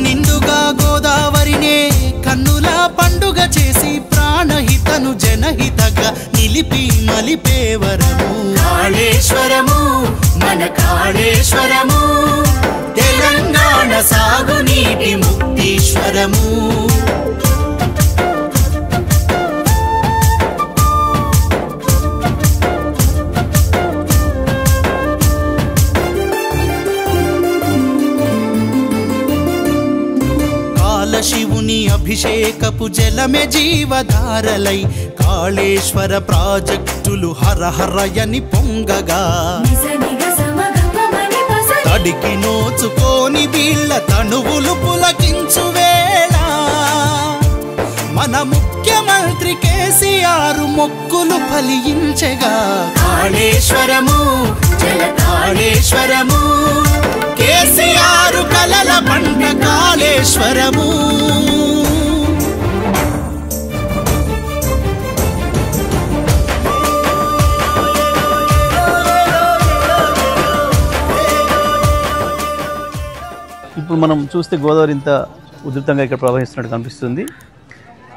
నిండుగా గోదావరినే కన్నుల పండుగ చేసి ప్రాణహితను జనహితగా నిలిపి మలిపేవరము కాళేశ్వరము మన కాళేశ్వరము తెలంగాణ సాగునీటి ముక్తీశ్వరము శివుని అభిషేకపు జలమే జీవధారలై కాళేశ్వర ప్రాజెక్టులు హరహరయని పొంగగా తడికి నోచుకోని వీళ్ళ తనువులు పులకించు వేళ మన ముఖ్యమంత్రి కేసీఆర్ మొక్కులు ఫలించగా కాళేశ్వరము జల కాళేశ్వరము కేసీఆర్ కలల పంట కాళేశ్వరము ఇప్పుడు మనం చూస్తే గోదావరి ఇంత ఉధృతంగా ఇక్కడ ప్రవహిస్తున్నట్టు కనిపిస్తుంది.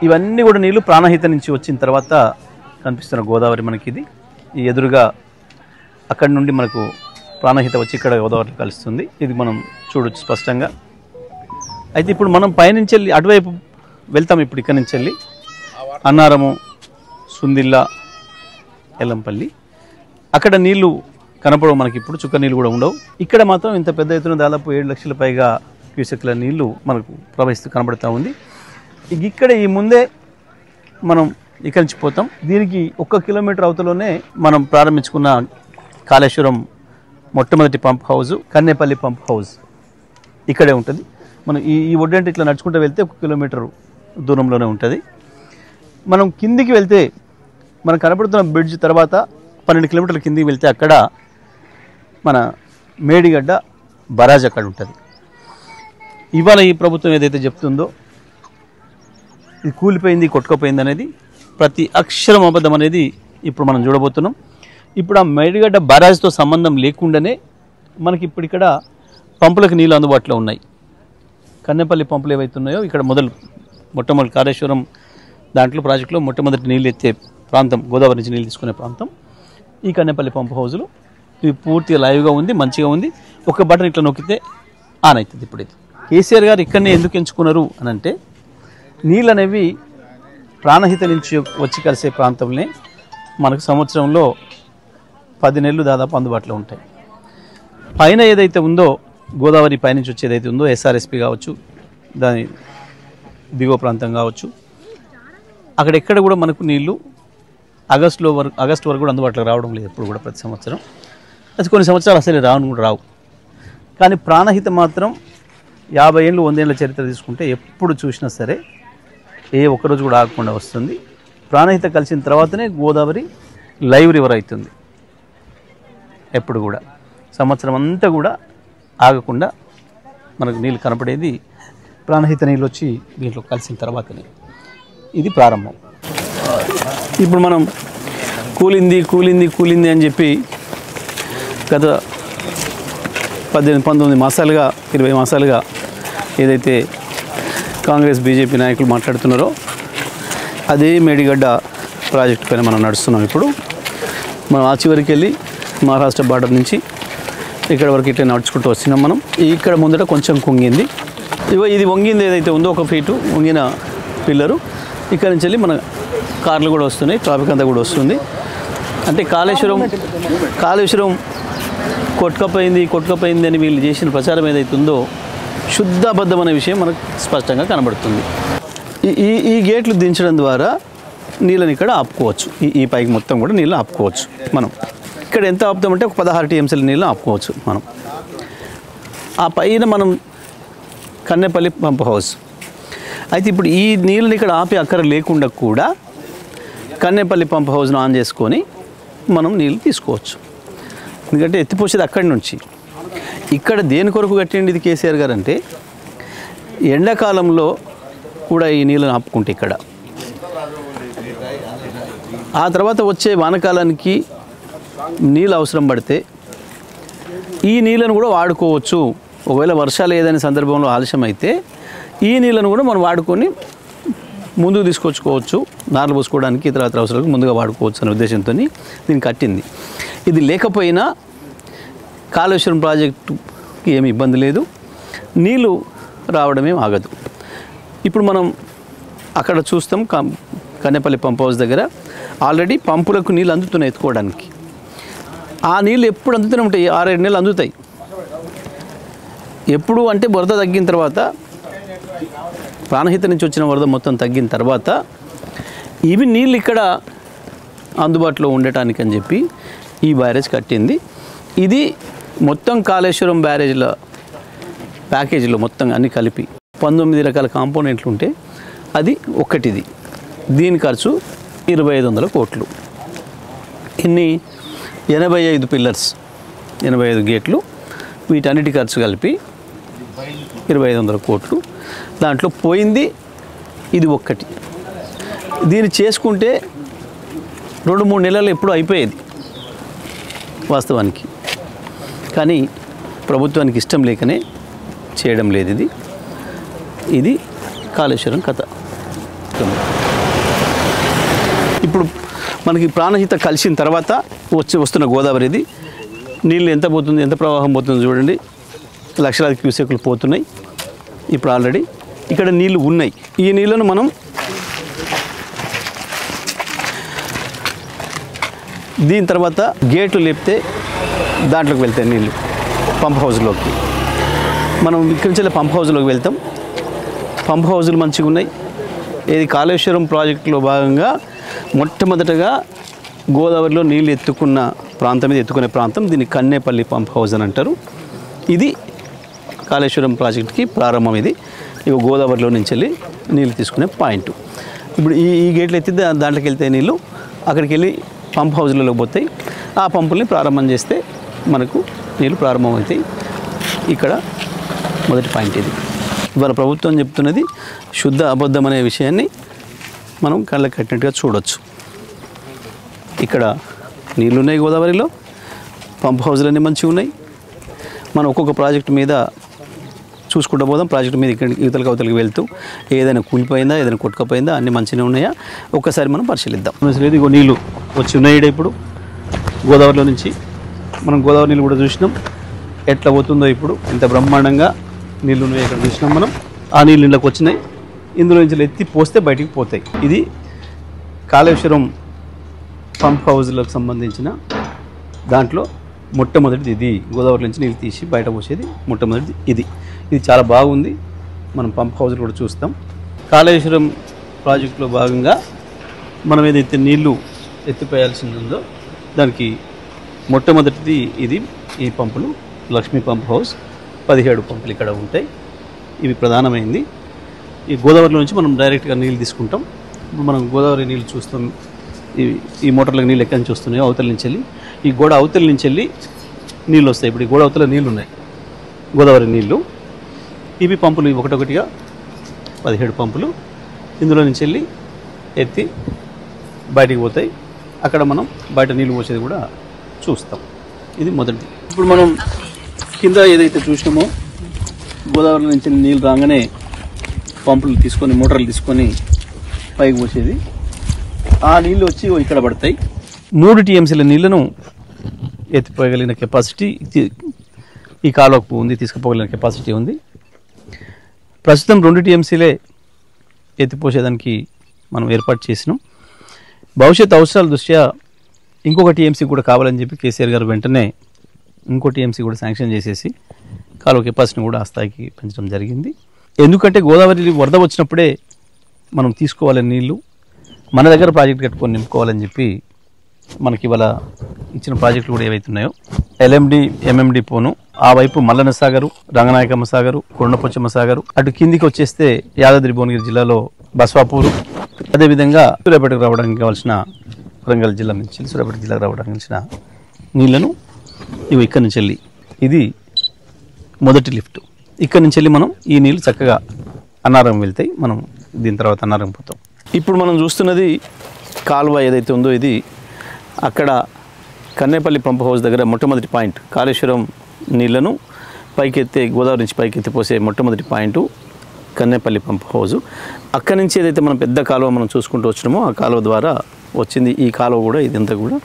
ఇవన్నీ కూడా నీళ్లు ప్రాణహిత నుంచి వచ్చిన తర్వాత కనిపిస్తున్న గోదావరి మనకి ఇది. ఈ ఎదురుగా అక్కడి నుండి మనకు ప్రాణహిత వచ్చి ఇక్కడ గోదావరి కలుస్తుంది. ఇది మనం చూడొచ్చు స్పష్టంగా. అయితే ఇప్పుడు మనం పైనుంచి వెళ్ళి అటువైపు వెళ్తాం. ఇప్పుడు ఇక్కడి నుంచి వెళ్ళి అన్నారము, సుందిల్లా, ఎల్లంపల్లి అక్కడ నీళ్లు కనపడవు మనకి. ఇప్పుడు చుక్క నీళ్ళు కూడా ఉండవు. ఇక్కడ మాత్రం ఇంత పెద్ద ఎత్తున దాదాపు 7 లక్షల పైగా క్యూసెక్ల నీళ్లు మనకు ప్రవహిస్తూ కనబడుతూ ఉంది. ఇక్కడ ఈ ముందే మనం ఇక్కడి నుంచి పోతాం. దీనికి 1 కిలోమీటర్ అవతలోనే మనం ప్రారంభించుకున్న కాళేశ్వరం మొట్టమొదటి pump house, Kannepalli pump house ఇక్కడే ఉంటుంది. మనం ఈ ఒడ్డంటే ఇట్లా నడుచుకుంటూ వెళ్తే 1 కిలోమీటర్ దూరంలోనే ఉంటుంది. మనం కిందికి వెళ్తే మనకు కనపడుతున్న బ్రిడ్జ్ తర్వాత 12 కిలోమీటర్ల కిందికి వెళ్తే అక్కడ మన మేడిగడ్డ బరాజ్ అక్కడ ఉంటుంది. ఇవాళ ఈ ప్రభుత్వం ఏదైతే చెప్తుందో ఇది కూలిపోయింది, కొట్టుకుపోయింది అనేది ప్రతి అక్షరం అబద్ధం అనేది ఇప్పుడు మనం చూడబోతున్నాం. ఇప్పుడు ఆ మేడిగడ్డ బరాజ్తో సంబంధం లేకుండానే మనకి ఇప్పుడు ఇక్కడ పంపులకు నీళ్ళు అందుబాటులో ఉన్నాయి. కన్నెపల్లి పంపులు ఏవైతే ఉన్నాయో ఇక్కడ మొట్టమొదటి కాళేశ్వరం దాంట్లో ప్రాజెక్టులో మొట్టమొదటి నీళ్ళు ఎత్తే ప్రాంతం, గోదావరి నుంచి నీళ్ళు తీసుకునే ప్రాంతం ఈ కన్నెపల్లి పంపు హౌజులు. ఇవి పూర్తిగా లైవ్గా ఉంది, మంచిగా ఉంది. ఒక బటన్ ఇట్లా నొక్కితే ఆన్ అవుతుంది. ఇప్పుడు ఇది కేసీఆర్ గారు ఇక్కడనే ఎందుకు ఎంచుకున్నారు అని అంటే నీళ్ళు అనేవి ప్రాణహిత నుంచి వచ్చి కలిసే ప్రాంతంలో మనకు సంవత్సరంలో 10 నెలలు దాదాపు అందుబాటులో ఉంటాయి. పైన ఏదైతే ఉందో గోదావరి పైనుంచి వచ్చి ఏదైతే ఉందో ఎస్ఆర్ఎస్పి కావచ్చు, దాని దిగువ ప్రాంతం కావచ్చు, అక్కడెక్కడ కూడా మనకు నీళ్లు ఆగస్టు వరకు కూడా అందుబాటులో రావడం లేదు. ఎప్పుడు కూడా ప్రతి సంవత్సరం అది కొన్ని సంవత్సరాలు అసలు రావు. కానీ ప్రాణహిత మాత్రం 50 ఏళ్ళు 100 ఏళ్ళ చరిత్ర తీసుకుంటే ఎప్పుడు చూసినా సరే ఏ ఒక్కరోజు కూడా ఆగకుండా వస్తుంది. ప్రాణహిత కలిసిన తర్వాతనే గోదావరి లైవ్ రివర్ అవుతుంది. ఎప్పుడు కూడా సంవత్సరం అంతా కూడా ఆగకుండా మనకు నీళ్ళు కనపడేది ప్రాణహిత నీళ్ళు వచ్చి దీంట్లో కలిసిన తర్వాతనే. ఇది ప్రారంభం. ఇప్పుడు మనం కూలింది అని చెప్పి గత 19 మాసాలుగా 20 మాసాలుగా ఏదైతే కాంగ్రెస్ బీజేపీ నాయకులు మాట్లాడుతున్నారో అదే మేడిగడ్డ ప్రాజెక్టు పైన మనం నడుస్తున్నాం. ఇప్పుడు మనం ఆ చివరికి వెళ్ళి మహారాష్ట్ర బార్డర్ నుంచి ఇక్కడ వరకు ఇట్లా నడుచుకుంటూ వస్తున్నాం. మనం ఇక్కడ ముందట కొంచెం కుంగింది. ఇది వంగింది ఏదైతే ఉందో 1 ఫీటు వంగిన పిల్లరు. ఇక్కడ నుంచి వెళ్ళి మన కార్లు కూడా వస్తున్నాయి, ట్రాఫిక్ అంతా కూడా వస్తుంది. అంటే కాళేశ్వరం కొట్టుకపోయింది అని వీళ్ళు చేసిన ప్రచారం ఏదైతే ఉందో శుద్ధ అబద్ధమైన విషయం మనకు స్పష్టంగా కనబడుతుంది. ఈ గేట్లు దించడం ద్వారా నీళ్ళని ఇక్కడ ఆపుకోవచ్చు. ఈ పైకి మొత్తం కూడా నీళ్ళు ఆపుకోవచ్చు. మనం ఇక్కడ ఎంత ఆపుతామంటే ఒక 16 టీఎంసీల నీళ్ళు ఆపుకోవచ్చు మనం. ఆ పైన మనం కన్నెపల్లి పంప్ హౌస్. అయితే ఇప్పుడు ఈ నీళ్ళని ఇక్కడ ఆపే అక్కర లేకుండా కూడా కన్నెపల్లి పంప్ హౌస్ను ఆన్ చేసుకొని మనం నీళ్ళు తీసుకోవచ్చు. ఎందుకంటే ఎత్తిపోసేది అక్కడి నుంచి. ఇక్కడ దేని కొరకు కట్టిండి ఇది కేసీఆర్ గారు అంటే ఎండాకాలంలో కూడా ఈ నీళ్ళను ఆపుకుంటే ఇక్కడ ఆ తర్వాత వచ్చే వానకాలానికి నీళ్ళు అవసరం పడితే ఈ నీళ్ళను కూడా వాడుకోవచ్చు. ఒకవేళ వర్షాలు ఏదైనా సందర్భంలో ఆలస్యం అయితే ఈ నీళ్ళను కూడా మనం వాడుకొని ముందుకు తీసుకొచ్చుకోవచ్చు, నార్లు పోసుకోవడానికి ఇతర అవసరాలకు ముందుగా వాడుకోవచ్చు అనే ఉద్దేశంతో దీన్ని కట్టింది. ఇది లేకపోయినా కాళేశ్వరం ప్రాజెక్టుకి ఏమి ఇబ్బంది లేదు, నీళ్ళు రావడమే ఆగదు. ఇప్పుడు మనం అక్కడ చూస్తాం కన్నెపల్లి పంప్ హౌస్ దగ్గర ఆల్రెడీ పంపులకు నీళ్ళు అందుతున్నాయి ఎత్తుకోవడానికి. ఆ నీళ్ళు ఎప్పుడు అందుతూనే ఉంటాయి, 6-7 నెలలు అందుతాయి. ఎప్పుడు అంటే వరద తగ్గిన తర్వాత, ప్రాణహిత నుంచి వచ్చిన వరద మొత్తం తగ్గిన తర్వాత ఇవి నీళ్ళు ఇక్కడ అందుబాటులో ఉండటానికి అని చెప్పి ఈ బ్యారేజ్ కట్టింది. ఇది మొత్తం కాళేశ్వరం బ్యారేజ్ల ప్యాకేజీలో మొత్తం అన్నీ కలిపి 19 రకాల కాంపోనెంట్లు ఉంటే అది ఒక్కటిది. దీని ఖర్చు 2500 కోట్లు. ఇన్ని 85 పిల్లర్స్, 85 గేట్లు, వీటన్నిటి ఖర్చు కలిపి 2500 కోట్లు. దాంట్లో పోయింది ఇది ఒక్కటి. దీన్ని చేసుకుంటే 2-3 నెలలు ఎప్పుడూ అయిపోయేది వాస్తవానికి. కానీ ప్రభుత్వానికి ఇష్టం లేకనే చేయడం లేదు. ఇది కాళేశ్వరం కథ. ఇప్పుడు మనకి ప్రాణహిత కలిసిన తర్వాత వస్తున్న గోదావరిది నీళ్ళు ఎంత పోతుంది, ఎంత ప్రవాహం పోతుందో చూడండి. లక్షలాది క్యూసెక్లు పోతున్నాయి. ఇప్పుడు ఆల్రెడీ ఇక్కడ నీళ్ళు ఉన్నాయి. ఈ నీళ్ళను మనం దీని తర్వాత గేట్లు లేపితే దాంట్లోకి వెళ్తాయి నీళ్ళు పంప్ హౌస్లోకి. మనం ఇక్కడి నుంచి పంప్ హౌస్లోకి వెళ్తాం. పంప్ హౌజులు మంచిగా ఉన్నాయి. ఇది కాళేశ్వరం ప్రాజెక్టులో భాగంగా మొట్టమొదటగా గోదావరిలో నీళ్ళు ఎత్తుకున్న ప్రాంతం, ఇది ఎత్తుకునే ప్రాంతం. దీన్ని కన్నేపల్లి పంప్ హౌస్ అని అంటారు. ఇది కాళేశ్వరం ప్రాజెక్టుకి ప్రారంభం. ఇది ఇక గోదావరిలో నుంచి వెళ్ళి నీళ్ళు తీసుకునే పాయింట్. ఇప్పుడు ఈ గేట్లు ఎత్తి దాంట్లోకి వెళ్తాయి నీళ్ళు, అక్కడికి వెళ్ళి పంప్ హౌజ్లలో పోతాయి. ఆ పంపుల్ని ప్రారంభం చేస్తే మనకు నీళ్ళు ప్రారంభమవుతాయి. ఇక్కడ మొదటి పాయింట్ ఇది. ఇవాళ ప్రభుత్వం చెప్తున్నది శుద్ధ అబద్ధం అనే విషయాన్ని మనం కళ్ళకి కట్టినట్టుగా చూడవచ్చు. ఇక్కడ నీళ్ళు ఉన్నాయి గోదావరిలో, పంప్ హౌజ్లన్నీ మంచిగా ఉన్నాయి. మనం ఒక్కొక్క ప్రాజెక్టు మీద చూసుకుంటూ పోదాం. ప్రాజెక్టు మీద ఇక్కడ యువతలకు అవతలకి వెళ్తూ ఏదైనా కూలిపోయిందా, ఏదైనా కొట్టుకపోయిందా, అన్నీ మంచిగా ఉన్నాయా ఒక్కసారి మనం పరిశీలిద్దాం. ఇదిగో నీళ్ళు వచ్చి ఉన్నాయి ఇప్పుడు గోదావరిలో నుంచి. మనం గోదావరి నీళ్ళు కూడా చూసినాం ఎట్లా పోతుందో. ఇప్పుడు ఎంత బ్రహ్మాండంగా నీళ్ళు ఉన్నాయి ఇక్కడ చూసినాం మనం. ఆ నీళ్ళు ఇళ్ళకి వచ్చినాయి. ఇందులో నుంచి ఎత్తి పోస్తే బయటికి పోతాయి. ఇది కాళేశ్వరం పంప్ హౌజ్లకు సంబంధించిన దాంట్లో మొట్టమొదటిది ఇది. గోదావరి నుంచి నీళ్ళు తీసి బయట పోసేది మొట్టమొదటిది ఇది. ఇది చాలా బాగుంది. మనం పంప్ హౌజ్లు కూడా చూస్తాం. కాళేశ్వరం ప్రాజెక్టులో భాగంగా మనం ఏదైతే నీళ్లు ఎత్తిపోయాల్సింది ఉందో దానికి మొట్టమొదటిది ఇది. ఈ పంపులు లక్ష్మీ పంప్ హౌస్, 17 పంపులు ఇక్కడ ఉంటాయి. ఇవి ప్రధానమైంది. ఈ గోదావరిలో నుంచి మనం డైరెక్ట్గా నీళ్ళు తీసుకుంటాం. ఇప్పుడు మనం గోదావరి నీళ్ళు చూస్తాం. ఈ మోటార్లకు నీళ్ళు ఎక్కడి నుంచి వస్తున్నాయో అవతల నుంచి వెళ్ళి ఈ గోడ అవతల నుంచి వెళ్ళి నీళ్ళు వస్తాయి. ఇప్పుడు ఈ గోడ అవతల నీళ్ళు ఉన్నాయి, గోదావరి నీళ్ళు. ఇవి పంపులు ఒకటొకటిగా 17 పంపులు ఇందులో నుంచి వెళ్ళి ఎత్తి బయటికి పోతాయి. అక్కడ మనం బయట నీళ్ళు పోసేది కూడా చూస్తాం. ఇది మొదటిది. ఇప్పుడు మనం కింద ఏదైతే చూసినామో గోదావరి నుంచి నీళ్ళు రాగానే పంపులు తీసుకొని, మోటార్లు తీసుకొని పైకి పోసేది. ఆ నీళ్ళు వచ్చి ఇక్కడ పడతాయి. 3 టీఎంసీల నీళ్లను ఎత్తిపోయగలిగిన కెపాసిటీ ఈ కాలువకు ఉంది, తీసుకుపోగలిగిన కెపాసిటీ ఉంది. ప్రస్తుతం 2 టీఎంసీలే ఎత్తిపోసేదానికి మనం ఏర్పాటు చేసినాం. భవిష్యత్ అవసరాల దృష్ట్యా ఇంకొక టీఎంసీ కూడా కావాలని చెప్పి కేసీఆర్ గారు వెంటనే ఇంకో టీఎంసీ కూడా శాంక్షన్ చేసేసి కాలువ కెపాసిటీని కూడా ఆ స్థాయికి పెంచడం జరిగింది. ఎందుకంటే గోదావరి వరద వచ్చినప్పుడే మనం తీసుకోవాలని నీళ్లు మన దగ్గర ప్రాజెక్ట్ కట్టుకొని నింపుకోవాలని చెప్పి మనకి ఇవాళ ఇచ్చిన ప్రాజెక్టులు కూడా ఏవైతే ఉన్నాయో ఎల్ఎండి, ఎంఎండి పోను, ఆ వైపు మల్లన్న సాగరు, రంగనాయకమ్మ సాగరు, కొండపోచమ్మ సాగరు, అటు కిందికి వచ్చేస్తే యాదాద్రి భువనగిరి జిల్లాలో బస్వాపూరు, అదేవిధంగా సూర్యాపేటకు రావడానికి కావాల్సిన వరంగల్ జిల్లా నుంచి సూర్యాపేట జిల్లాకు రావడానికి కావాల్సిన నీళ్లను ఇవి ఇక్కడి నుంచి వెళ్ళి ఇది మొదటి లిఫ్ట్. ఇక్కడి నుంచి వెళ్ళి మనం ఈ నీళ్ళు చక్కగా అన్నారం వెళ్తాయి. మనం దీని తర్వాత అన్నారం పోతాం. ఇప్పుడు మనం చూస్తున్నది కాలువ ఏదైతే ఉందో ఇది అక్కడ కన్నేపల్లి పంప్ హౌస్ దగ్గర మొట్టమొదటి పాయింట్. కాళేశ్వరం నీళ్లను పైకెత్తే, గోదావరి నుంచి పైకెత్తి పోసే మొట్టమొదటి పాయింట్ కన్నేపల్లి పంప్ హౌజు. అక్కడి నుంచి ఏదైతే మనం పెద్ద కాలువ మనం చూసుకుంటూ వచ్చినామో ఆ కాలువ ద్వారా వచ్చింది ఈ కాలువ కూడా. ఇదంతా కూడా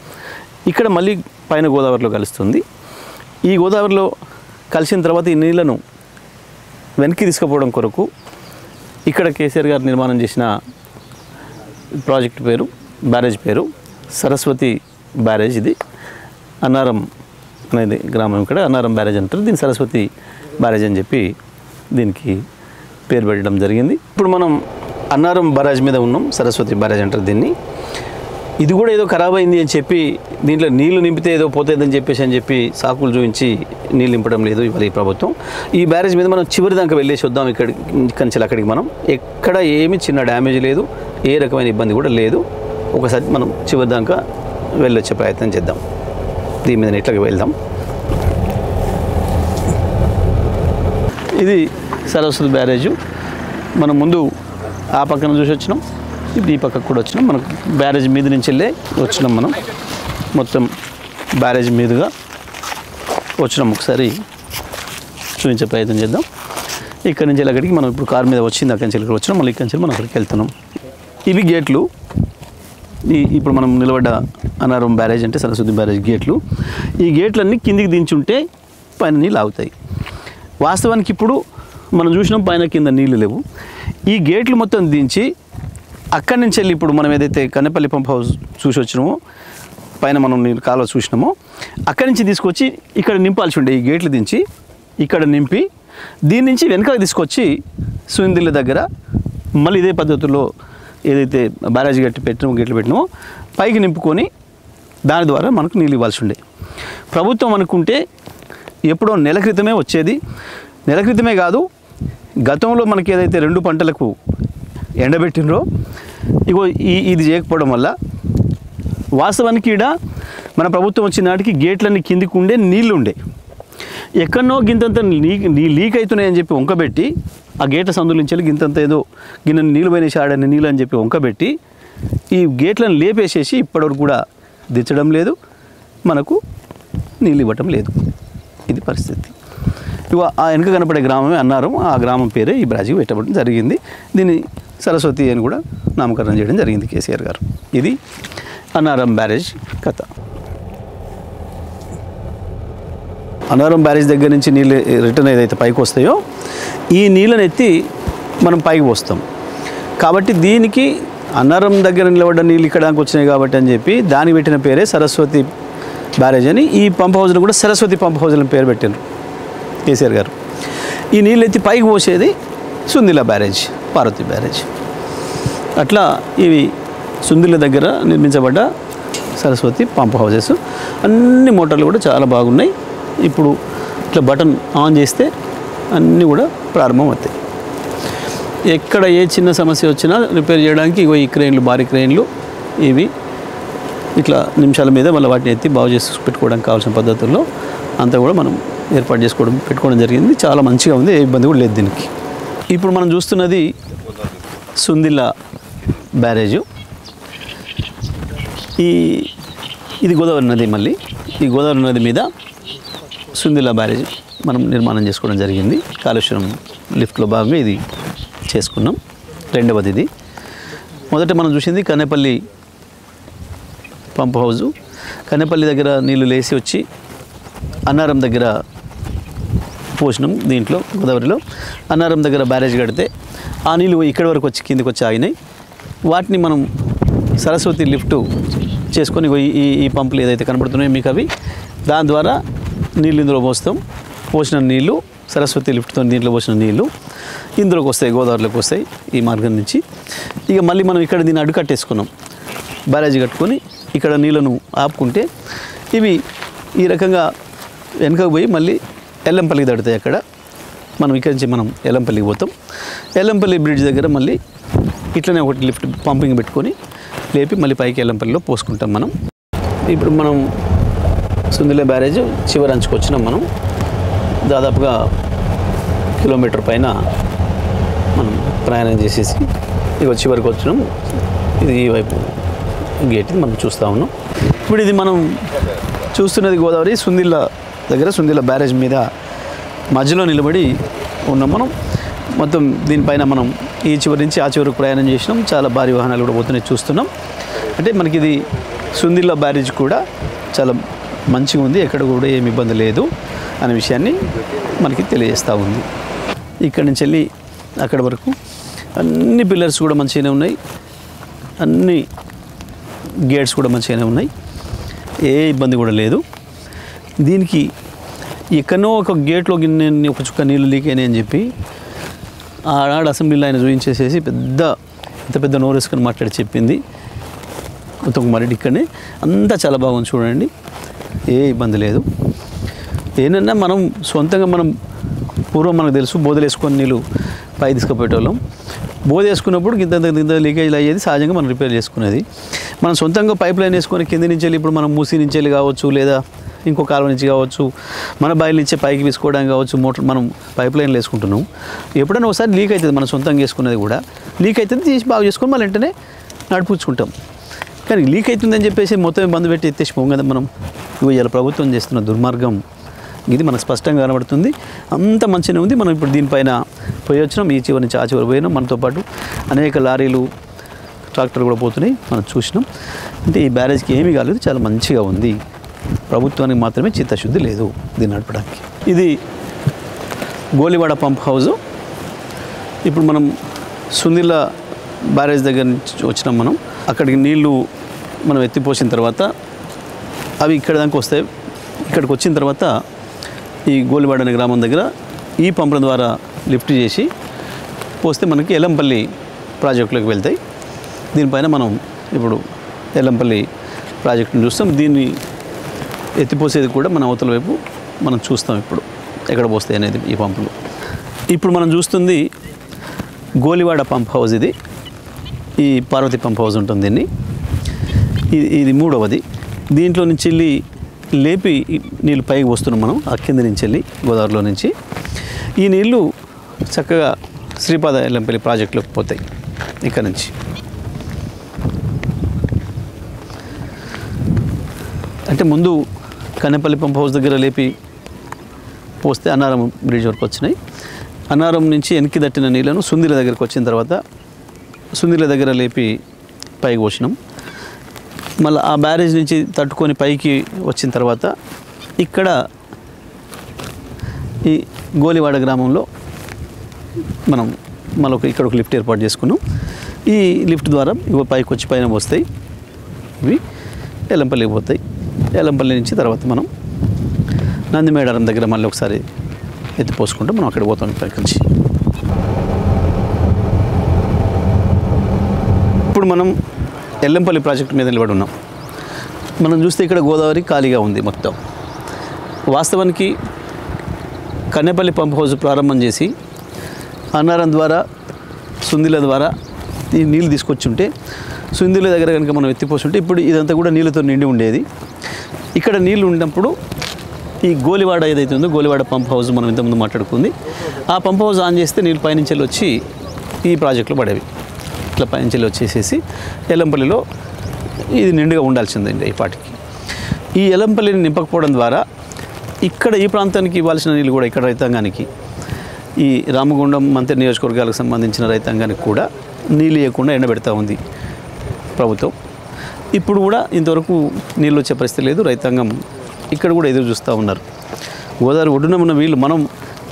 ఇక్కడ మళ్ళీ పైన గోదావరిలో కలుస్తుంది. ఈ గోదావరిలో కలిసిన తర్వాత ఈ నీళ్లను వెనక్కి తీసుకుపోవడం కొరకు ఇక్కడ కేసీఆర్ గారు నిర్మాణం చేసిన ప్రాజెక్ట్ పేరు, బ్యారేజ్ పేరు సరస్వతి బ్యారేజ్. ఇది అన్నారం అనేది గ్రామం, ఇక్కడ అన్నారం బ్యారేజ్ అంటారు. దీన్ని సరస్వతి బ్యారేజ్ అని చెప్పి దీనికి పేరు పెట్టడం జరిగింది. ఇప్పుడు మనం అన్నారం బ్యారేజ్ మీద ఉన్నాం. సరస్వతి బ్యారేజ్ అంటారు దీన్ని. ఇది కూడా ఏదో ఖరాబ్ అయింది అని చెప్పి దీంట్లో నీళ్లు నింపితే ఏదో పోతుందని చెప్పి సాకులు చూపించి నీళ్ళు నింపడం లేదు ఇవాళ ఈ ప్రభుత్వం. ఈ బ్యారేజ్ మీద మనం చివరి దాకా వెళ్ళేసి వద్దాం. ఇక్కడికి నుంచి అక్కడికి మనం ఎక్కడ ఏమి చిన్న డ్యామేజ్ లేదు, ఏ రకమైన ఇబ్బంది కూడా లేదు. ఒకసారి మనం చివరి దాకా వెళ్ళొచ్చే ప్రయత్నం చేద్దాం. దీని మీద ఇట్లా వెళ్దాం. ఇది సరస్వతి బ్యారేజు. మనం ముందు ఆ పక్కన చూసి వచ్చినాం, ఇప్పుడు ఈ పక్కకు కూడా వచ్చినాం. మనకు బ్యారేజ్ మీద నుంచి వెళ్ళే వచ్చినాం. మనం మొత్తం బ్యారేజ్ మీదుగా వచ్చినాం. ఒకసారి చూపించే ప్రయత్నం చేద్దాం. ఇక్కడి నుంచి అక్కడికి మనం ఇప్పుడు కారు మీద వచ్చింది, అక్కడి నుంచి ఇక్కడ వచ్చినాం. మళ్ళీ ఇక్కడి నుంచి మనం అక్కడికి వెళ్తున్నాం. ఇవి గేట్లు. ఇప్పుడు మనం నిలబడ్డ అన్నారం బ్యారేజ్ అంటే సరస్వతి బ్యారేజ్ గేట్లు. ఈ గేట్లన్నీ కిందికి దించుంటే పైన నీళ్ళు ఆగుతాయి. వాస్తవానికి ఇప్పుడు మనం చూసినాం పైన కింద నీళ్ళు లేవు. ఈ గేట్లు మొత్తం దించి అక్కడి నుంచి వెళ్ళి ఇప్పుడు మనం ఏదైతే కన్నేపల్లి పంప్ హౌస్ చూసి వచ్చినామో, పైన మనం నీళ్ళు కాలువ చూసినామో, అక్కడి నుంచి తీసుకొచ్చి ఇక్కడ నింపాల్సి ఉండే. ఈ గేట్లు దించి ఇక్కడ నింపి దీని నుంచి వెనకాల తీసుకొచ్చి సుందిళ్ళ దగ్గర మళ్ళీ ఇదే పద్ధతిలో ఏదైతే బ్యారేజ్ గట్టి పెట్టినామో, గేట్లు పెట్టినామో పైకి నింపుకొని దాని ద్వారా మనకు నీళ్ళు ఇవ్వాల్సి ఉండే. ప్రభుత్వం అనుకుంటే ఎప్పుడో నెల క్రితమే వచ్చేది. నెల క్రితమే కాదు, గతంలో మనకి ఏదైతే 2 పంటలకు ఎండబెట్టినరో ఇగో ఇది చేయకపోవడం వల్ల వాస్తవానికి ఈడ మన ప్రభుత్వం వచ్చిన నాటికి గేట్లన్నీ కిందికి ఉండే, నీళ్ళు ఉండే. ఎక్కడనో గింతంత లీక్ అవుతున్నాయని చెప్పి వంకబెట్టి ఆ గేట్ల సందుల నుంచి వెళ్ళి గింతంత ఏదో గిన్నె నీళ్ళు పోయినేసి ఆడని నీళ్ళు అని చెప్పి వంకబెట్టి ఈ గేట్లను లేపేసేసి ఇప్పటివరకు కూడా దించడం లేదు, మనకు నీళ్ళు ఇవ్వటం లేదు. ఇది పరిస్థితి. ఆ వెనుక కనపడే గ్రామమే అన్నారం. ఆ గ్రామం పేరే ఈ బ్యారేజ్కి పెట్టబడడం జరిగింది. దీన్ని సరస్వతి అని కూడా నామకరణం చేయడం జరిగింది కేసీఆర్ గారు. ఇది అన్నారం బ్యారేజ్ కథ. అన్నారం బ్యారేజ్ దగ్గర నుంచి నీళ్ళు రిటర్న్ ఏదైతే పైకి వస్తాయో ఈ నీళ్ళని ఎత్తి మనం పైకి పోస్తాం. కాబట్టి దీనికి అన్నారం దగ్గర నిలబడ్డ నీళ్ళు ఇక్కడ దాకా వచ్చినాయి కాబట్టి అని చెప్పి దానికి పెట్టిన పేరే సరస్వతి బ్యారేజ్ అని. ఈ పంప్ హౌస్ని కూడా సరస్వతి పంప్ హౌస్ అని పేరు పెట్టారు కేసీఆర్ గారు. ఈ నీళ్ళు ఎత్తి పైకి పోసేది సుందిళ్ళ బ్యారేజ్, పార్వతి బ్యారేజ్. అట్లా ఇవి సుందిళ్ళ దగ్గర నిర్మించబడ్డ సరస్వతి పంప్ హౌసెస్. అన్ని మోటార్లు కూడా చాలా బాగున్నాయి. ఇప్పుడు ఇట్లా బటన్ ఆన్ చేస్తే అన్నీ కూడా ప్రారంభం అవుతాయి. ఎక్కడ ఏ చిన్న సమస్య వచ్చినా రిపేర్ చేయడానికి ఇగో ఈ క్రెయిన్లు, భారీ క్రెయిన్లు, ఇవి ఇట్లా నిమిషాల మీద మళ్ళీ వాటిని ఎత్తి బాగు చేసి పెట్టుకోవడానికి కావాల్సిన పద్ధతుల్లో అంతా కూడా మనం ఏర్పాటు పెట్టుకోవడం జరిగింది. చాలా మంచిగా ఉంది, ఏ ఇబ్బంది కూడా లేదు దీనికి. ఇప్పుడు మనం చూస్తున్నది సుందిళ్ళ బ్యారేజు. ఇది గోదావరి నది. మళ్ళీ ఈ గోదావరి నది మీద సుందిళ్ళ బ్యారేజ్ మనం నిర్మాణం చేసుకోవడం జరిగింది. కాళేశ్వరం లిఫ్ట్లో భాగంగా ఇది చేసుకున్నాం. రెండవది ఇది. మొదట మనం చూసింది కన్నేపల్లి పంప్ హౌజు. కన్నేపల్లి దగ్గర నీళ్లు లేసి వచ్చి అన్నారం దగ్గర పోసినాం. దీంట్లో గోదావరిలో అన్నారం దగ్గర బ్యారేజ్ కడితే ఆ నీళ్ళు ఇక్కడి వరకు వచ్చి కిందికి వచ్చి ఆగినాయి. వాటిని మనం సరస్వతి లిఫ్ట్ చేసుకొని ఈ పంపులు ఏదైతే కనబడుతున్నాయో మీకు అవి, దాని ద్వారా నీళ్ళు ఇందులో పోసిన నీళ్ళు సరస్వతి లిఫ్ట్తో దీంట్లో పోసిన నీళ్ళు ఇందులోకి వస్తాయి, గోదావరిలోకి వస్తాయి ఈ మార్గం నుంచి. ఇక మళ్ళీ మనం ఇక్కడ దీన్ని అడ్డుకట్టేసుకున్నాం. బ్యారేజ్ కట్టుకొని ఇక్కడ నీళ్ళను ఆపుకుంటే ఇవి ఈ రకంగా వెనకకు పోయి మళ్ళీ ఎల్లంపల్లికి తడుతాయి. అక్కడ మనం ఇక్కడి నుంచి మనం ఎల్లంపల్లికి పోతాం. ఎల్లంపల్లి బ్రిడ్జ్ దగ్గర మళ్ళీ ఇట్లనే ఒకటి లిఫ్ట్ పంపింగ్ పెట్టుకొని లేపి మళ్ళీ పైకి ఎల్లంపల్లిలో పోసుకుంటాం మనం. ఇప్పుడు మనం సుందిళ్ళ బ్యారేజ్ చివరి అంచుకు వచ్చినాం. మనం దాదాపుగా కిలోమీటర్ పైన మనం ప్రయాణం చేసేసి ఇక చివరికి వచ్చినాం. ఇది ఈ వైపు గేట్ ఇది మనం చూస్తూ ఉన్నాం. ఇప్పుడు ఇది మనం చూస్తున్నది గోదావరి సుందిళ్ళ దగ్గర, సుందిళ్ళ బ్యారేజ్ మీద మధ్యలో నిలబడి ఉన్నాం మనం. మొత్తం దీనిపైన మనం ఈ చివరి నుంచి ఆ చివరికి ప్రయాణం చేసినాం. చాలా భారీ వాహనాలు కూడా పోతున్నాయి చూస్తున్నాం. అంటే మనకి ఇది సుందిళ్ళ బ్యారేజ్ కూడా చాలా మంచిగా ఉంది, ఎక్కడ కూడా ఏమి ఇబ్బంది లేదు అనే విషయాన్ని మనకి తెలియజేస్తూ ఉంది. ఇక్కడి నుంచి వెళ్ళి అక్కడ వరకు అన్ని పిల్లర్స్ కూడా మంచిగానే ఉన్నాయి, అన్ని గేట్స్ కూడా మంచిగానే ఉన్నాయి, ఏ ఇబ్బంది కూడా లేదు. దీనికి ఎక్కడో ఒక గేట్లో ఒక చుక్క నీళ్ళు లీక్ అయినాయి అని చెప్పి ఆడ అసెంబ్లీలో ఆయన చూపించేసేసి ఎంత పెద్ద నోరేసుకొని మాట్లాడి చెప్పింది ఉత్తమ్ కుమార్ రెడ్డి. ఇక్కడనే అంతా చాలా బాగుంది చూడండి, ఏ ఇబ్బంది లేదు. ఏంటన్నా మనం సొంతంగా పూర్వం మనకు తెలుసు బోధలు వేసుకొని నీళ్ళు పై తీసుకుపోయేటోళ్ళం. బోధ వేసుకున్నప్పుడు ఇంత లీకేజ్ అయ్యేది, సహజంగా మనం రిపేర్ చేసుకునేది. మనం సొంతంగా పైప్ లైన్ వేసుకొని కింద నుంచి వెళ్ళి ఇప్పుడు మనం మూసి నుంచి వెళ్ళి కావచ్చు, లేదా ఇంకో కాలువ నుంచి కావచ్చు, మన బాయిల నుంచే పైకి వేసుకోవడానికి కావచ్చు, మోటార్ మనం పైప్ లైన్లు వేసుకుంటున్నాం. ఎప్పుడైనా ఒకసారి లీక్ అవుతుంది, మనం సొంతంగా వేసుకునేది కూడా లీక్ అవుతుంది, తీసి బాగా చేసుకొని మళ్ళీ వెంటనే నడిపించుకుంటాం. కానీ లీక్ అవుతుందని చెప్పేసి మొత్తం బంద్ పెట్టి ఎత్తేసిపోం కదా మనం. ఇవాళ ప్రభుత్వం చేస్తున్న దుర్మార్గం ఇది మనకు స్పష్టంగా కనబడుతుంది. అంత మంచిగా ఉంది. మనం ఇప్పుడు దీనిపైన పోయి వచ్చినాం, ఈ చివరి నుంచి ఆ చివరి పోయినాం. మనతో పాటు అనేక లారీలు, ట్రాక్టర్లు కూడా పోతున్నాయి, మనం చూసినాం. అంటే ఈ బ్యారేజ్కి ఏమీ కాలేదు, చాలా మంచిగా ఉంది. ప్రభుత్వానికి మాత్రమే చిత్తశుద్ధి లేదు దీన్ని నడపడానికి. ఇది గోలివాడ పంప్ హౌజు. ఇప్పుడు మనం సుందిళ్ళ బ్యారేజ్ దగ్గర నుంచి వచ్చినాం. మనం అక్కడికి నీళ్లు మనం ఎత్తిపోసిన తర్వాత అవి ఇక్కడ దాకా వస్తాయి. ఇక్కడికి వచ్చిన తర్వాత ఈ గోలివాడ అనే గ్రామం దగ్గర ఈ పంపుల ద్వారా లిఫ్ట్ చేసి పోస్తే మనకి ఎల్లంపల్లి ప్రాజెక్టులోకి వెళ్తాయి. దీనిపైన మనం ఇప్పుడు ఎల్లంపల్లి ప్రాజెక్టును చూస్తాం. దీన్ని ఎత్తిపోసేది కూడా మన అవతల వైపు మనం చూస్తాం ఇప్పుడు ఎక్కడ పోస్తాయి అనేది ఈ పంపులు. ఇప్పుడు మనం చూస్తుంది గోలివాడ పంప్ హౌస్. ఇది ఈ పార్వతి పంప్ హౌస్ ఉంటుంది. దీన్ని ఇది మూడవది. దీంట్లో నుంచి వెళ్ళి లేపి నీళ్ళు పైకి వస్తున్నాం మనం ఆ కింద నుంచి వెళ్ళి గోదావరిలో నుంచి. ఈ నీళ్ళు చక్కగా శ్రీపాద ఎల్లంపల్లి ప్రాజెక్టులోకి పోతాయి ఇక్కడ నుంచి. అంటే ముందు కన్నెపల్లి పంప్ హౌస్ దగ్గర లేపి పోస్తే అన్నారం బ్రిడ్జ్ వరకు వచ్చినాయి. అన్నారం నుంచి వెనక్కి దట్టిన నీళ్ళను సుందిల దగ్గరకు వచ్చిన తర్వాత సుందిల దగ్గర లేపి పైకి పోసినాం. మళ్ళీ ఆ బ్యారేజ్ నుంచి తట్టుకొని పైకి వచ్చిన తర్వాత ఇక్కడ ఈ గోలివాడ గ్రామంలో మనం మళ్ళీ ఇక్కడ ఒక లిఫ్ట్ ఏర్పాటు చేసుకున్నాం. ఈ లిఫ్ట్ ద్వారా ఇవి పైకి వచ్చి పైన వస్తాయి, ఇవి ఎల్లంపల్లికి పోతాయి. ఎల్లంపల్లి నుంచి తర్వాత మనం నందిమేడారం దగ్గర మళ్ళీ ఒకసారి ఎత్తిపోసుకుంటే మనం అక్కడ పోతాం పైకి నుంచి. ఇప్పుడు మనం ఎల్లంపల్లి ప్రాజెక్టు మీద నిలబడి ఉన్నాం. మనం చూస్తే ఇక్కడ గోదావరి ఖాళీగా ఉంది మొత్తం. వాస్తవానికి కన్నెపల్లి పంప్ హౌస్ ప్రారంభం చేసి అన్నారం ద్వారా సుందిల ద్వారా ఈ నీళ్ళు తీసుకొచ్చి ఉంటే సుందిల దగ్గర కనుక మనం ఎత్తిపోతుంటే ఇప్పుడు ఇదంతా కూడా నీళ్ళతో నిండి ఉండేది. ఇక్కడ నీళ్ళు ఉన్నప్పుడు ఈ గోలివాడ ఏదైతే ఉందో గోలివాడ పంప్ హౌస్ మనం ఇంతకుముందు మాట్లాడుకుంది, ఆ పంప్ హౌస్ ఆన్ చేస్తే నీళ్ళు పైనుంచి వెళ్ళి వచ్చి ఈ ప్రాజెక్టులో పడేవి. ఇట్లా పైనుంచి వెళ్ళి వచ్చేసేసి ఎల్లంపల్లిలో ఇది నిండుగా ఉండాల్సిందండి ఈ పాటికి. ఈ ఎల్లంపల్లిని నింపకపోవడం ద్వారా ఇక్కడ ఈ ప్రాంతానికి ఇవ్వాల్సిన నీళ్ళు కూడా ఇక్కడ రైతాంగానికి, ఈ రామగుండం మంత్రి నియోజకవర్గాలకు సంబంధించిన రైతాంగానికి కూడా నీళ్ళు ఇవ్వకుండా ఎండబెడతా ఉంది ప్రభుత్వం. ఇప్పుడు కూడా ఇంతవరకు నీళ్ళు వచ్చే పరిస్థితి లేదు. రైతాంగం ఇక్కడ కూడా ఎదురు చూస్తూ ఉన్నారు. గోదావరి ఒడ్డున ఉన్న వీళ్ళు మనం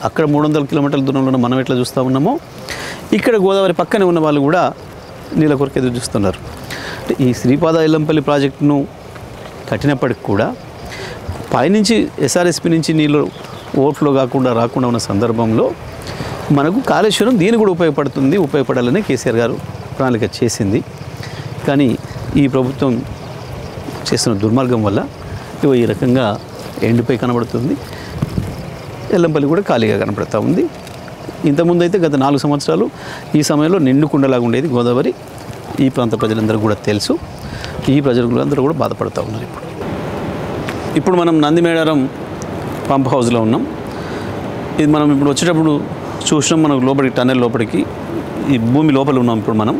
అక్కడ 300 కిలోమీటర్ల దూరంలో మనం ఎట్లా చూస్తూ ఉన్నామో ఇక్కడ గోదావరి పక్కనే ఉన్న వాళ్ళు కూడా నీళ్ళ కొరకు ఎదురు చూస్తున్నారు. ఈ శ్రీపాద ఎల్లంపల్లి ప్రాజెక్టును కట్టినప్పటికి కూడా పైనుంచి ఎస్ఆర్ఎస్పి నుంచి నీళ్ళు ఓవర్ఫ్లో రాకుండా ఉన్న సందర్భంలో మనకు కాళేశ్వరం దీని కూడా ఉపయోగపడాలని కేసీఆర్ గారు ప్రణాళిక చేసింది. కానీ ఈ ప్రభుత్వం చేస్తున్న దుర్మార్గం వల్ల ఈ రకంగా ఎండిపోయి కనబడుతుంది. ఎల్లంపల్లి కూడా ఖాళీగా కనబడుతూ ఉంది. ఇంతకుముందు అయితే గత 4 సంవత్సరాలు ఈ సమయంలో నిండుకుండలాగా ఉండేది గోదావరి. ఈ ప్రాంత ప్రజలందరూ కూడా తెలుసు. ఈ ప్రజలందరూ కూడా బాధపడుతూ ఉన్నారు. ఇప్పుడు మనం నందిమేడారం పంప్ హౌస్లో ఉన్నాం. ఇది మనం ఇప్పుడు వచ్చేటప్పుడు చూసినాం మనం లోపలికి టన్నెల్ లోపలికి ఈ భూమి లోపల ఉన్నాం ఇప్పుడు మనం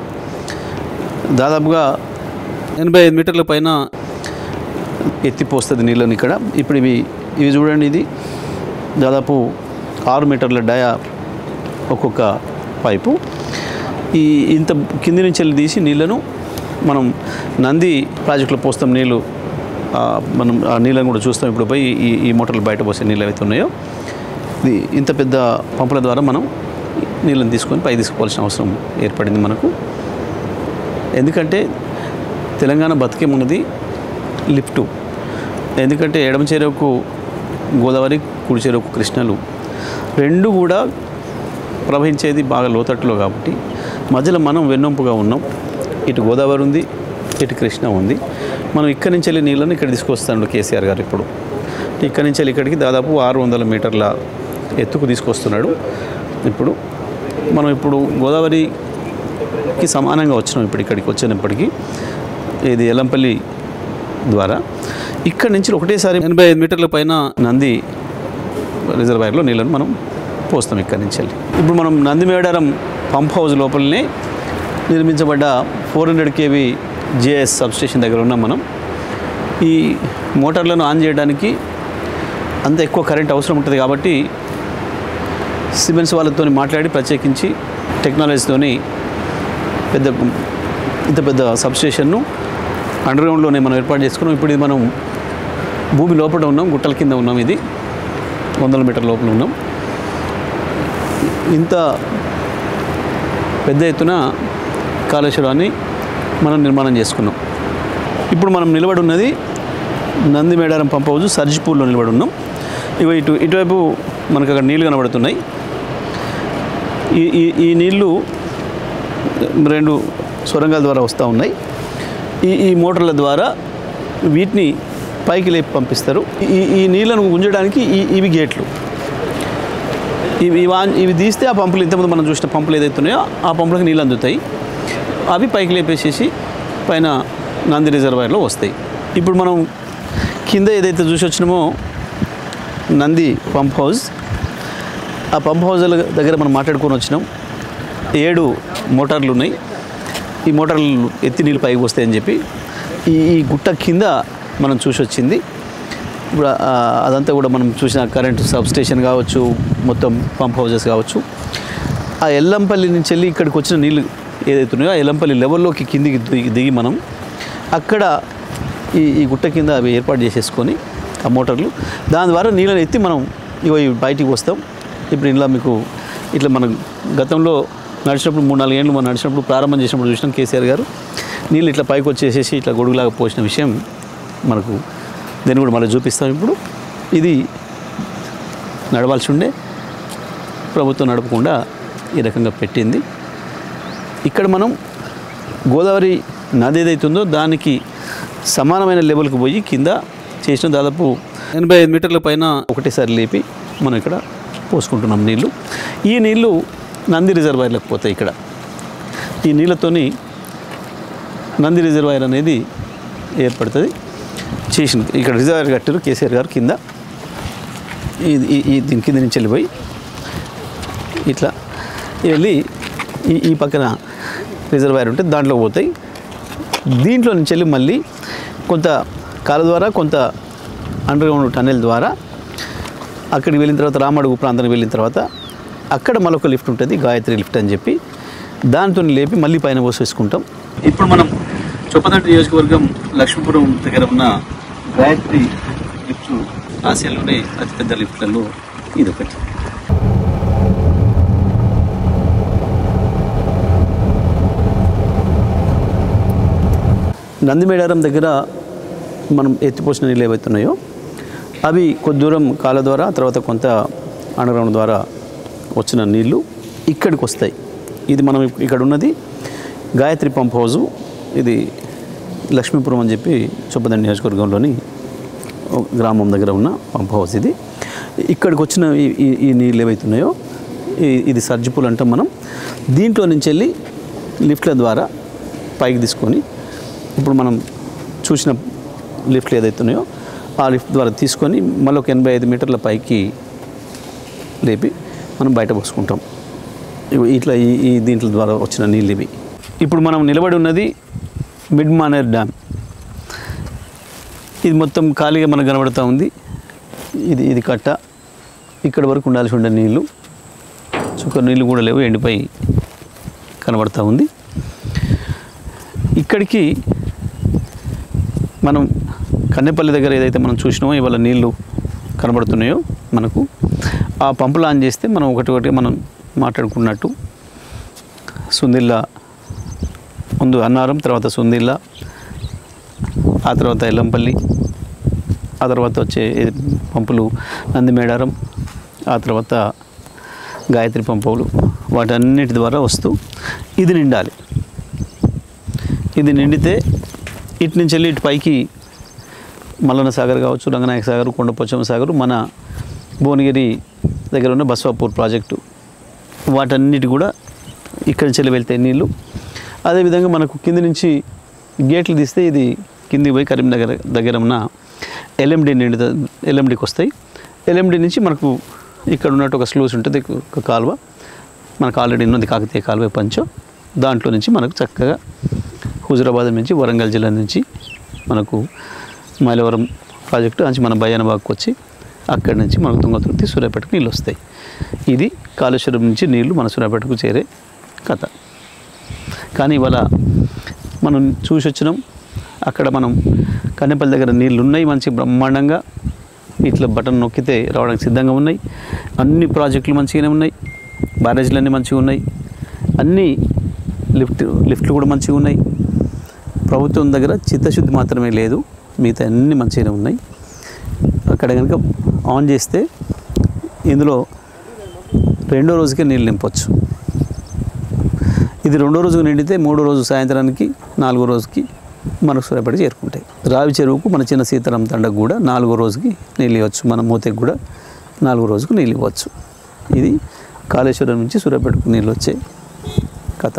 దాదాపుగా 85 మీటర్ల పైన ఎత్తిపోస్తుంది నీళ్ళని ఇక్కడ. ఇప్పుడు ఇవి చూడండి, ఇది దాదాపు 6 మీటర్ల డయా ఒక్కొక్క పైపు. ఇంత కింది నుంచి వెళ్ళి తీసి నీళ్ళను మనం నంది ప్రాజెక్టులో పోస్తాం. నీళ్ళు మనం ఆ నీళ్ళని కూడా చూస్తాం. ఇప్పుడు పోయి ఈ మోటార్లు బయట పోసే నీళ్ళు ఏవైతే ఉన్నాయో ఇంత పెద్ద పంపుల ద్వారా మనం నీళ్ళని తీసుకొని పై తీసుకోవాల్సిన అవసరం ఏర్పడింది మనకు. ఎందుకంటే తెలంగాణ బతికేమున్నది లిఫ్టు. ఎందుకంటే ఎడమ చెరువుకు గోదావరి, కుడి చెరువుకు కృష్ణలు రెండు కూడా ప్రవహించేది బాగా లోతట్టులో కాబట్టి మధ్యలో మనం వెన్నొంపుగా ఉన్నాం. ఇటు గోదావరి ఉంది, ఇటు కృష్ణ ఉంది. మనం ఇక్కడి నుంచి వెళ్ళి నీళ్ళని ఇక్కడ తీసుకొస్తాడు కేసీఆర్ గారు. ఇప్పుడు ఇక్కడి నుంచి వెళ్ళి ఇక్కడికి దాదాపు 600 మీటర్ల ఎత్తుకు తీసుకొస్తున్నాడు. మనం గోదావరికి సమానంగా వచ్చినాం. ఇప్పుడు ఇక్కడికి వచ్చినప్పటికీ ఇది ఎల్లంపల్లి ద్వారా ఇక్కడి నుంచి ఒకటేసారి 85 మీటర్ల పైన నంది రిజర్వాయర్లో నీళ్ళను మనం పోస్తాం ఇక్కడి నుంచి వెళ్ళి. ఇప్పుడు మనం నంది మేడారం పంప్ హౌస్ లోపలనే నిర్మించబడ్డ 400 kV జిఎస్ సబ్స్టేషన్ దగ్గర ఉన్నాం మనం. ఈ మోటార్లను ఆన్ చేయడానికి అంత ఎక్కువ కరెంట్ అవసరం ఉంటుంది కాబట్టి సిమెన్స్ వాళ్ళతో మాట్లాడి ప్రత్యేకించి టెక్నాలజీతో ఇంత పెద్ద సబ్స్టేషన్ను అండర్గ్రౌండ్లోనే మనం ఏర్పాటు చేసుకున్నాం. ఇప్పుడు ఇది మనం భూమి లోపల ఉన్నాం, గుట్టల కింద ఉన్నాం. ఇది 100 మీటర్ల లోపల ఉన్నాం. ఇంత పెద్ద ఎత్తున కాళేశ్వరాన్ని మనం నిర్మాణం చేసుకున్నాం. ఇప్పుడు మనం నిలబడి ఉన్నది నంది మేడారం పంప్ హౌస్ సర్జిపూర్లో నిలబడి ఉన్నాం. ఇటువైపు మనకు అక్కడ నీళ్లు కనబడుతున్నాయి. ఈ నీళ్లు 2 సొరంగాల ద్వారా వస్తూ ఉన్నాయి. ఈ మోటార్ల ద్వారా వీటిని పైకి లేపి పంపిస్తారు. ఈ నీళ్లను ఉంచడానికి ఇవి గేట్లు. ఇవి తీస్తే ఆ పంపులు ఇంతకుముందు మనం చూసిన పంపులు ఏదైతే ఉన్నాయో ఆ పంపులకు నీళ్ళు అందుతాయి. అవి పైకి లేపేసేసి పైన నంది రిజర్వాయర్లో వస్తాయి. ఇప్పుడు మనం కింద ఏదైతే చూసి వచ్చినామో నంది పంప్ హౌస్, ఆ పంప్ హౌస్ల దగ్గర మనం మాట్లాడుకొని వచ్చినాం. 7 మోటార్లు ఉన్నాయి. ఈ మోటార్లు ఎత్తి నీళ్ళు పైకి వస్తాయని చెప్పి ఈ గుట్ట కింద మనం చూసి వచ్చింది. ఇప్పుడు అదంతా కూడా మనం చూసిన కరెంట్ సబ్స్టేషన్ కావచ్చు, మొత్తం పంప్ హౌజెస్ కావచ్చు. ఆ ఎల్లంపల్లి నుంచి వెళ్ళి ఇక్కడికి వచ్చిన నీళ్ళు ఏదైతే ఉన్నాయో ఆ ఎల్లంపల్లి లెవెల్లోకి కిందికి దిగి మనం అక్కడ ఈ గుట్ట కింద అవి ఏర్పాటు చేసేసుకొని ఆ మోటార్లు దాని ద్వారా నీళ్ళని ఎత్తి మనం ఇవి బయటికి వస్తాం. ఇప్పుడు ఇలా మీకు ఇట్లా మనం గతంలో నడిచినప్పుడు 3-4 ఏళ్ళు మనం నడిచినప్పుడు ప్రారంభం చేసినప్పుడు చూసినాం కేసీఆర్ గారు నీళ్ళు ఇట్లా పైకి వచ్చేసేసి ఇట్లా గొడుగులాగా పోసిన విషయం మనకు దీన్ని కూడా మళ్ళీ చూపిస్తాం. ఇప్పుడు ఇది నడవాల్సి ఉండే ప్రభుత్వం నడపకుండా ఈ రకంగా పెట్టింది. ఇక్కడ మనం గోదావరి నది ఏదైతే ఉందో దానికి సమానమైన లెవెల్కి పోయి కింద చేసిన దాదాపు 85 మీటర్ల పైన ఒకటేసారి లేపి మనం ఇక్కడ పోసుకుంటున్నాం నీళ్ళు. ఈ నీళ్ళు నంది రిజర్వాయర్లకు పోతాయి. ఇక్కడ ఈ నీళ్ళతోని నంది రిజర్వాయర్ అనేది ఏర్పడుతుంది. చేసింది ఇక్కడ రిజర్వాయర్ కట్టారు కేసీఆర్ గారు కింద. దీని కింద నుంచి వెళ్ళిపోయి ఇట్లా వెళ్ళి ఈ పక్కన రిజర్వాయర్ ఉంటే దాంట్లో పోతాయి. దీంట్లో నుంచి వెళ్ళి మళ్ళీ కొంత కాల ద్వారా కొంత అండర్గ్రౌండ్ టన్నెల్ ద్వారా అక్కడికి వెళ్ళిన తర్వాత రామడుగు ప్రాంతానికి వెళ్ళిన తర్వాత అక్కడ మరొక లిఫ్ట్ ఉంటుంది, గాయత్రి లిఫ్ట్ అని చెప్పి దాంతో లేపి మళ్ళీ పైన పోసేసుకుంటాం. ఇప్పుడు మనం చొప్పదండి నియోజకవర్గం లక్ష్మీపురం దగ్గర ఉన్న గాయత్రి లిఫ్ట్ ఆసియాలోనే అతిపెద్ద లిఫ్ట్లలో ఇదొకటి. నంది మేడారం దగ్గర మనం ఎత్తిపోసిన నీళ్ళు ఏవైతున్నాయో అవి కొద్ది దూరం కాల ద్వారా తర్వాత కొంత అండర్గ్రౌండ్ ద్వారా వచ్చిన నీళ్ళు ఇక్కడికి వస్తాయి. ఇది మనం ఇక్కడ ఉన్నది గాయత్రి పంప్ హౌజు. ఇది లక్ష్మీపురం అని చెప్పి చొప్పదండి నియోజకవర్గంలోని గ్రామం దగ్గర ఉన్న పంప్ హౌస్. ఇది ఇక్కడికి వచ్చిన ఈ నీళ్ళు ఏవైతున్నాయో ఇది సర్జిపూల్ అంటాం మనం. దీంట్లో నుంచి వెళ్ళి లిఫ్ట్ల ద్వారా పైకి తీసుకొని ఇప్పుడు మనం చూసిన లిఫ్ట్లు ఏదైతున్నాయో ఆ లిఫ్ట్ ద్వారా తీసుకొని మళ్ళీ ఒక 85 మీటర్ల పైకి లేపి మనం బయట పోసుకుంటాం. ఇట్లా ఈ దీంట్ల ద్వారా వచ్చిన నీళ్ళు ఇవి. ఇప్పుడు మనం నిలబడి ఉన్నది మిడ్ మానేర్ డ్యామ్. ఇది మొత్తం ఖాళీగా మనకు కనబడుతూ ఉంది. ఇది కట్ట, ఇక్కడ వరకు ఉండాల్సి ఉండే నీళ్ళు, చుక్క నీళ్ళు కూడా లేవు, ఎండిపోయి కనబడుతూ ఉంది. ఇక్కడికి మనం కన్నెపల్లి దగ్గర ఏదైతే మనం చూసినామో ఇవాళ నీళ్ళు కనబడుతున్నాయో మనకు, ఆ పంపులు ఆన్ చేస్తే మనం ఒకటి మనం మాట్లాడుకున్నట్టు సుందిల్ల, ముందు అన్నారం, తర్వాత సుందిల్ల, ఆ తర్వాత ఎల్లంపల్లి, ఆ తర్వాత వచ్చే పంపులు నందిమేడారం, ఆ తర్వాత గాయత్రి పంపులు, వాటన్నిటి ద్వారా వస్తూ ఇది నిండాలి. ఇది నిండితే ఇటు నుంచి వెళ్ళి ఇటు పైకి మల్లన్న సాగర్ కావచ్చు, రంగనాయక సాగర్, కొండపోచమ్మ సాగర్, మన భువనగిరి దగ్గర ఉన్న బస్వాపూర్ ప్రాజెక్టు, వాటన్నిటి కూడా ఇక్కడి నుంచి వెళ్ళి వెళ్తాయి నీళ్ళు. అదేవిధంగా మనకు కింది నుంచి గేట్లు తీస్తే ఇది కిందికి పోయి కరీంనగర్ దగ్గర ఉన్న ఎల్ఎండికి వస్తాయి. ఎల్ఎండి నుంచి మనకు ఇక్కడ ఉన్నట్టు ఒక స్లూస్ ఉంటుంది, ఒక కాలువ మనకు ఆల్రెడీ ఉన్నది, కాకతీయ కాలువ పంచం. దాంట్లో నుంచి మనకు చక్కగా హుజురాబాద్ నుంచి, వరంగల్ జిల్లా నుంచి మనకు మైలవరం ప్రాజెక్టు నుంచి మన బయ్యానబాగ్కి వచ్చి అక్కడి నుంచి మనకు తుంగతుర్తి, సూర్యాపేటకు నీళ్ళు వస్తాయి. ఇది కాళేశ్వరం నుంచి నీళ్లు మన సూర్యాపేటకు చేరే కథ. కానీ ఇవాళ మనం చూసి వచ్చినాం, అక్కడ మనం కన్నెపల్లి దగ్గర నీళ్ళు ఉన్నాయి, మంచి బ్రహ్మాండంగా ఇట్లా బటన్ నొక్కితే రావడానికి సిద్ధంగా ఉన్నాయి. అన్ని ప్రాజెక్టులు మంచిగానే ఉన్నాయి, బ్యారేజ్లు అన్నీ మంచిగా ఉన్నాయి, అన్నీ లిఫ్ట్లు కూడా మంచిగా ఉన్నాయి. ప్రభుత్వం దగ్గర చిత్తశుద్ధి మాత్రమే లేదు, మిగతా అన్నీ మంచిగానే ఉన్నాయి. అక్కడ కనుక ఆన్ చేస్తే ఇందులో రెండో రోజుకే నీళ్ళు నింపొచ్చు. ఇది రెండో రోజుకు నిండితే మూడో రోజు సాయంత్రానికి, నాలుగో రోజుకి మనకు సూర్యాపేట చేరుకుంటాయి. రావి చెరువుకు మన చిన్న సీతారాం తండకు కూడా నాలుగో రోజుకి నీళ్ళు ఇవ్వచ్చు, మన మూతకి కూడా నాలుగో రోజుకు నీళ్ళు ఇవ్వచ్చు. ఇది కాళేశ్వరం నుంచి సూర్యాపేటకు నీళ్ళు వచ్చే కథ.